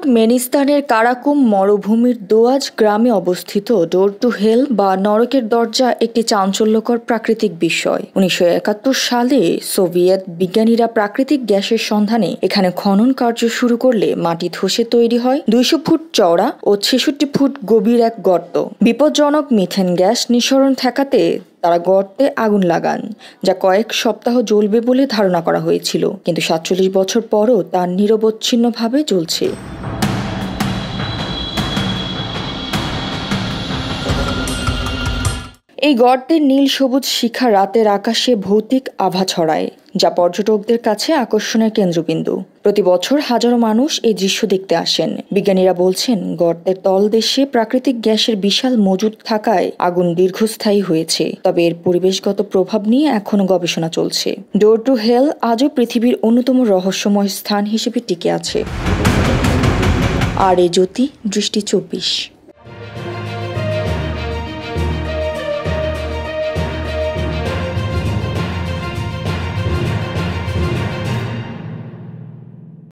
তুর্কমেনিস্তানের Karakum মরুভূমির দোয়াজ গ্রামে অবস্থিত ডোর টু হেল বা নরকের দরজা একটি চাঞ্চল্যকর প্রাকৃতিক বিষয়। 1971 সালে সোভিয়েত বিজ্ঞানীরা প্রাকৃতিক গ্যাসের সন্ধানে এখানে খনন কার্য শুরু করলে মাটি ধসে তৈরি হয় 200 ফুট চওড়া ও 66 ফুট গভীর এক গর্ত। বিপজ্জনক মিথেন গ্যাস নিঃসরণ ঠেকাতে তারা গর্তে আগুন লাগান, যা কয়েক সপ্তাহ জ্বলবে বলে ধারণা করা হয়েছিল, কিন্তু 47 বছর পরও তা নিরবচ্ছিন্নভাবে জ্বলছে। এই গর্তের নীল সবুজ শিখা রাতের আকাশে ভৌতিক আভা ছড়ায়, যা পর্যটকদের কাছে আকর্ষণের কেন্দ্রবিন্দু। প্রতি বছর হাজারো মানুষ এই দৃশ্য দেখতে আসেন। বিজ্ঞানীরা বলছেন, গর্তের তলদেশে প্রাকৃতিক গ্যাসের বিশাল মজুদ থাকায় আগুন দীর্ঘস্থায়ী হয়েছে, তবে এর পরিবেশগত প্রভাব নিয়ে এখনও গবেষণা চলছে। ডোর টু হেল আজও পৃথিবীর অন্যতম রহস্যময় স্থান হিসেবে টিকে আছে। আর এ জ্যোতি দৃষ্টি 24।